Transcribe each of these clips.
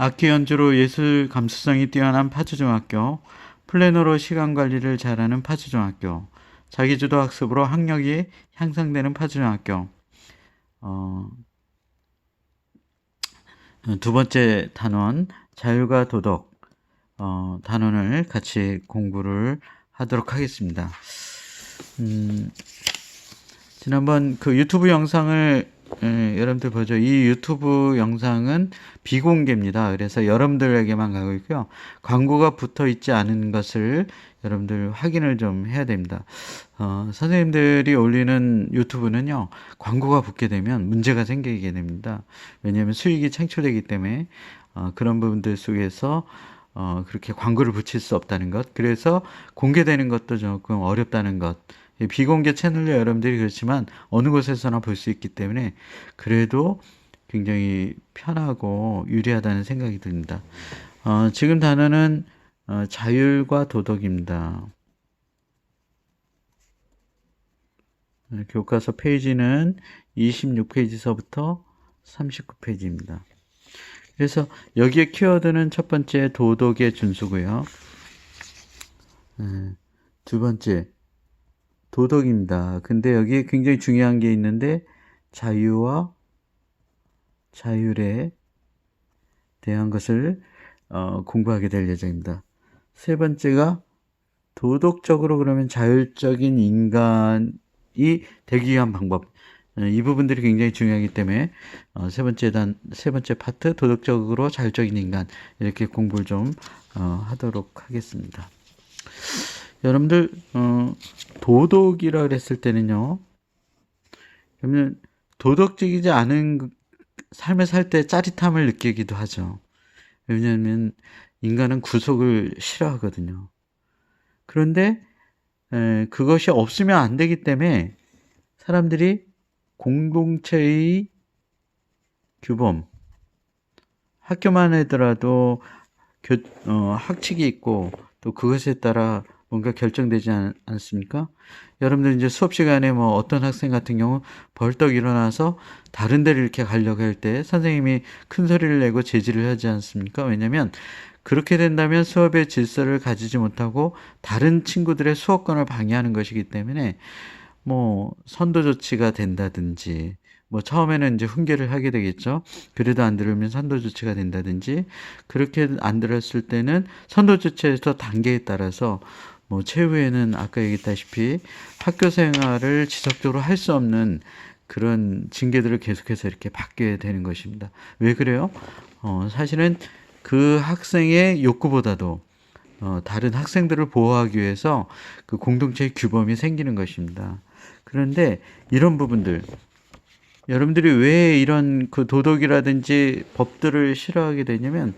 악기 연주로 예술 감수성이 뛰어난 파주중학교, 플래너로 시간 관리를 잘하는 파주중학교, 자기주도 학습으로 학력이 향상되는 파주중학교. 두 번째 단원, 자율과 도덕 단원을 같이 공부를 하도록 하겠습니다. 지난번 그 유튜브 영상을 여러분들 보죠. 이 유튜브 영상은 비공개입니다. 그래서 여러분들에게만 가고 있고요. 광고가 붙어 있지 않은 것을 여러분들 확인을 좀 해야 됩니다. 선생님들이 올리는 유튜브는요, 광고가 붙게 되면 문제가 생기게 됩니다. 왜냐하면 수익이 창출되기 때문에 그런 부분들 속에서 그렇게 광고를 붙일 수 없다는 것, 그래서 공개되는 것도 조금 어렵다는 것, 비공개 채널로 여러분들이 그렇지만 어느 곳에서나 볼 수 있기 때문에 그래도 굉장히 편하고 유리하다는 생각이 듭니다. 지금 단어는 자율과 도덕입니다. 교과서 페이지는 26페이지서부터 39페이지입니다. 그래서 여기에 키워드는 첫 번째 도덕의 준수고요. 두 번째 도덕입니다. 근데 여기에 굉장히 중요한 게 있는데 자유와 자율에 대한 것을 공부하게 될 예정입니다. 세 번째가 도덕적으로 그러면 자율적인 인간이 되기 위한 방법. 이 부분들이 굉장히 중요하기 때문에 세 번째 파트 도덕적으로 자율적인 인간 이렇게 공부를 좀 하도록 하겠습니다. 여러분들 도덕이라 그랬을 때는요, 그러면 도덕적이지 않은 삶을 살 때 짜릿함을 느끼기도 하죠. 왜냐하면 인간은 구속을 싫어하거든요. 그런데 그것이 없으면 안 되기 때문에 사람들이 공동체의 규범, 학교만 하더라도 학칙이 있고 또 그것에 따라 뭔가 결정되지 않습니까? 여러분들 이제 수업 시간에 뭐 어떤 학생 같은 경우 벌떡 일어나서 다른 데를 이렇게 가려고 할 때 선생님이 큰 소리를 내고 제지를 하지 않습니까? 왜냐면 그렇게 된다면 수업의 질서를 가지지 못하고 다른 친구들의 수업권을 방해하는 것이기 때문에 뭐 선도 조치가 된다든지 뭐 처음에는 이제 훈계를 하게 되겠죠. 그래도 안 들으면 선도 조치가 된다든지, 그렇게 안 들었을 때는 선도 조치에서 단계에 따라서 뭐 최후에는 아까 얘기했다시피 학교 생활을 지속적으로 할 수 없는 그런 징계들을 계속해서 이렇게 받게 되는 것입니다. 왜 그래요? 사실은 그 학생의 욕구보다도 다른 학생들을 보호하기 위해서 그 공동체의 규범이 생기는 것입니다. 그런데 이런 부분들, 여러분들이 왜 이런 그 도덕이라든지 법들을 싫어하게 되냐면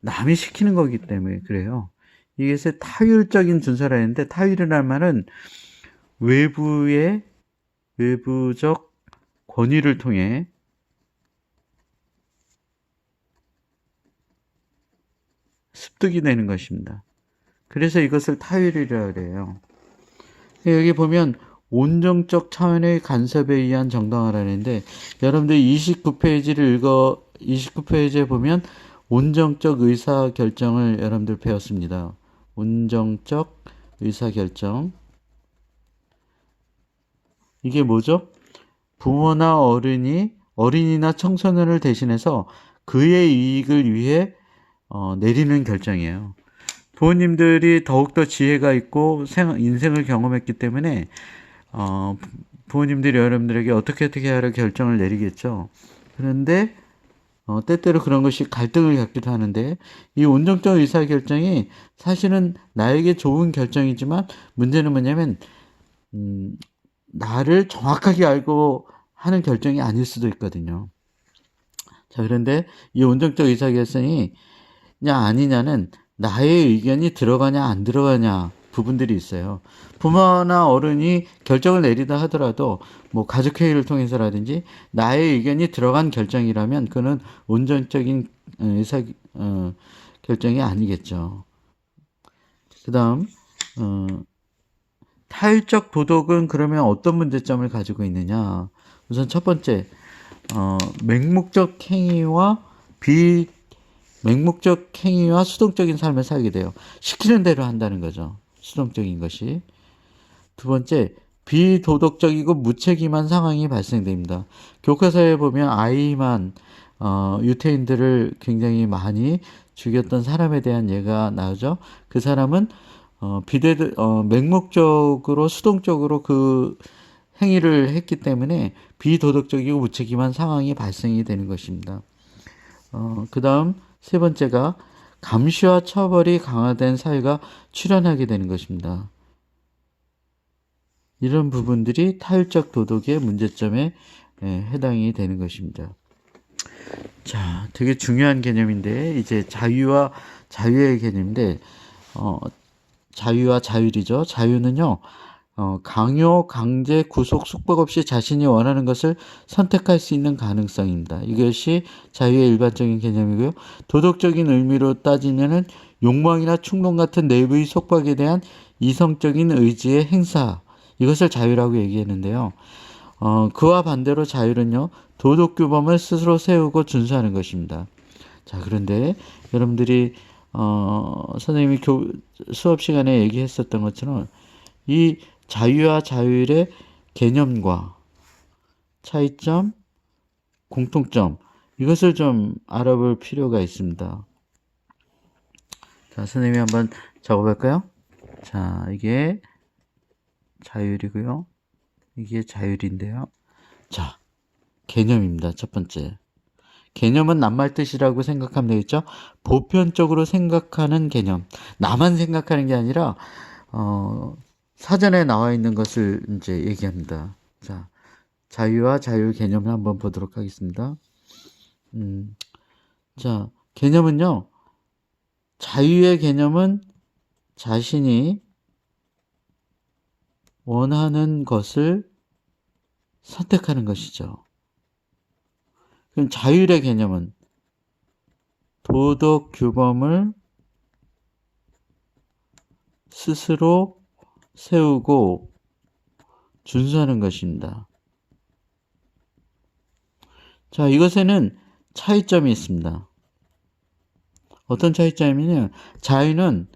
남이 시키는 거기 때문에 그래요. 이것을 타율적인 준서라 했는데, 타율이라는 말은 외부적 권위를 통해 습득이 되는 것입니다. 그래서 이것을 타율이라고 그래요. 여기 보면 온정적 차원의 간섭에 의한 정당화라는데, 여러분들 29페이지에 보면 온정적 의사결정을 여러분들 배웠습니다. 온정적 의사결정. 이게 뭐죠? 부모나 어린이나 청소년을 대신해서 그의 이익을 위해 내리는 결정이에요. 부모님들이 더욱더 지혜가 있고 인생을 경험했기 때문에 부모님들이 여러분들에게 어떻게 하라 결정을 내리겠죠. 그런데 때때로 그런 것이 갈등을 갖기도 하는데, 이 온정적 의사결정이 사실은 나에게 좋은 결정이지만 문제는 뭐냐면 나를 정확하게 알고 하는 결정이 아닐 수도 있거든요. 자, 그런데 이 온정적 의사결정이 아니냐는 나의 의견이 들어가냐 안 들어가냐 부분들이 있어요. 부모나 어른이 결정을 내리다 하더라도 뭐 가족회의를 통해서라든지 나의 의견이 들어간 결정이라면 그는 온전적인 결정이 아니겠죠. 그 다음 타율적 도덕은 그러면 어떤 문제점을 가지고 있느냐. 우선 첫 번째, 맹목적 행위와 맹목적 행위와 수동적인 삶을 살게 돼요. 시키는 대로 한다는 거죠. 수동적인 것이. 두 번째, 비도덕적이고 무책임한 상황이 발생됩니다. 교과서에 보면 아이만 유태인들을 굉장히 많이 죽였던 사람에 대한 예가 나오죠. 그 사람은 맹목적으로 수동적으로 그 행위를 했기 때문에 비도덕적이고 무책임한 상황이 발생이 되는 것입니다. 그 다음 세 번째가 감시와 처벌이 강화된 사회가 출현하게 되는 것입니다. 이런 부분들이 타율적 도덕의 문제점에 해당이 되는 것입니다. 자, 되게 중요한 개념인데 이제 자유와 자유의 개념인데 자유와 자율이죠. 자유는요. 강요, 강제, 구속, 숙박 없이 자신이 원하는 것을 선택할 수 있는 가능성입니다. 이것이 자유의 일반적인 개념이고요. 도덕적인 의미로 따지면은 욕망이나 충동 같은 내부의 속박에 대한 이성적인 의지의 행사, 이것을 자유라고 얘기했는데요. 그와 반대로 자유는요, 도덕 규범을 스스로 세우고 준수하는 것입니다. 자, 그런데 여러분들이 선생님이 수업 시간에 얘기했었던 것처럼 이 자유와 자율의 개념과 차이점, 공통점, 이것을 좀 알아볼 필요가 있습니다. 자, 선생님이 한번 적어볼까요? 자, 이게 자율이고요. 이게 자율인데요. 자, 개념입니다. 첫 번째. 개념은 낱말 뜻이라고 생각하면 되겠죠? 보편적으로 생각하는 개념. 나만 생각하는 게 아니라, 사전에 나와 있는 것을 이제 얘기합니다. 자, 자유와 자율 개념을 한번 보도록 하겠습니다. 자, 개념은요, 자유의 개념은 자신이 원하는 것을 선택하는 것이죠. 그럼 자율의 개념은 도덕 규범을 스스로 세우고 준수하는 것입니다. 자, 이것에는 차이점이 있습니다. 어떤 차이점이냐면 자유는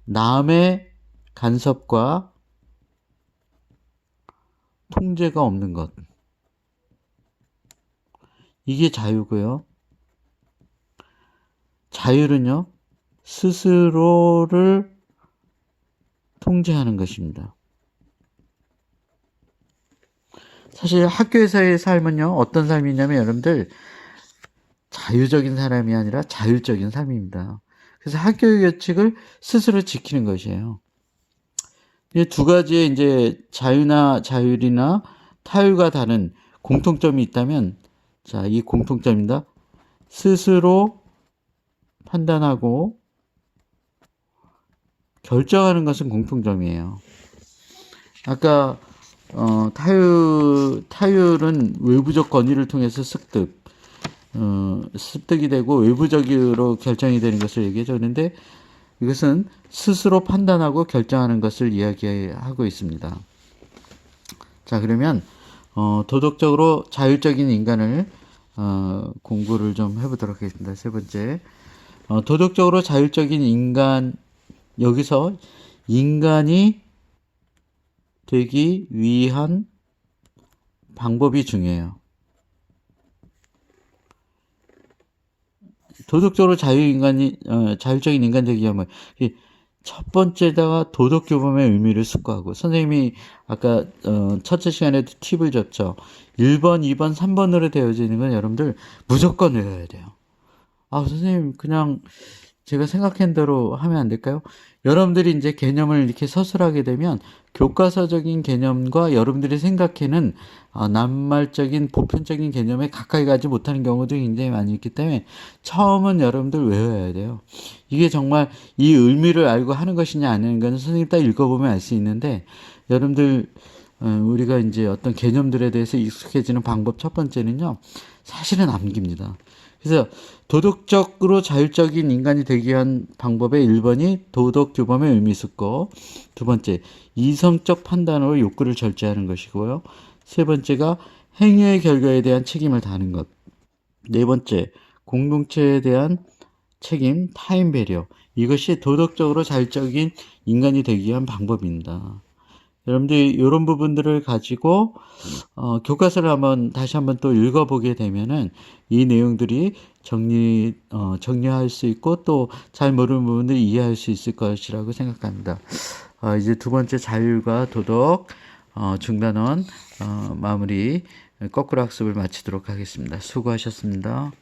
남의 간섭과 통제가 없는 것. 이게 자유고요. 자율은요, 스스로를 통제하는 것입니다. 사실 학교에서의 삶은요, 어떤 삶이냐면 여러분들 자유적인 사람이 아니라 자율적인 삶입니다. 그래서 학교의 규칙을 스스로 지키는 것이에요. 이 두 가지의 이제 자유나 자율이나 타율과 다른 공통점이 있다면, 자, 이 공통점입니다. 스스로 판단하고 결정하는 것은 공통점이에요. 아까 타율은 외부적 권위를 통해서 습득이 되고 외부적으로 결정이 되는 것을 얘기하죠. 그런데 이것은 스스로 판단하고 결정하는 것을 이야기하고 있습니다. 자, 그러면 도덕적으로 자율적인 인간을 공부를 좀 해보도록 하겠습니다. 세 번째, 도덕적으로 자율적인 인간, 여기서 인간이 되기 위한 방법이 중요해요. 도덕적으로 자율적인 인간 되기 위하면 첫 번째다가 도덕 규범의 의미를 숙고하고, 선생님이 아까 첫째 시간에도 팁을 줬죠. 1번, 2번, 3번으로 되어지는 건 여러분들 무조건 외워야 돼요. 아, 선생님 그냥 제가 생각한 대로 하면 안 될까요? 여러분들이 이제 개념을 이렇게 서술하게 되면 교과서적인 개념과 여러분들이 생각하는 낱말적인 보편적인 개념에 가까이 가지 못하는 경우도 굉장히 많이 있기 때문에 처음은 여러분들 외워야 돼요. 이게 정말 이 의미를 알고 하는 것이냐 아니냐는 건 선생님 딱 읽어보면 알 수 있는데, 여러분들 우리가 이제 어떤 개념들에 대해서 익숙해지는 방법 첫 번째는요, 사실은 암기입니다. 그래서 도덕적으로 자율적인 인간이 되기 위한 방법의 1번이 도덕 규범의 의미 숙고, 두 번째 이성적 판단으로 욕구를 절제하는 것이고요. 세 번째가 행위의 결과에 대한 책임을 다하는 것. 네 번째 공동체에 대한 책임, 타임 배려. 이것이 도덕적으로 자율적인 인간이 되기 위한 방법입니다. 여러분들 이런 부분들을 가지고 교과서를 다시 한번 또 읽어보게 되면은 이 내용들이 정리할 수 있고 또 잘 모르는 부분들 이해할 수 있을 것이라고 생각합니다. 이제 두 번째 자율과 도덕 중단원 마무리 거꾸로 학습을 마치도록 하겠습니다. 수고하셨습니다.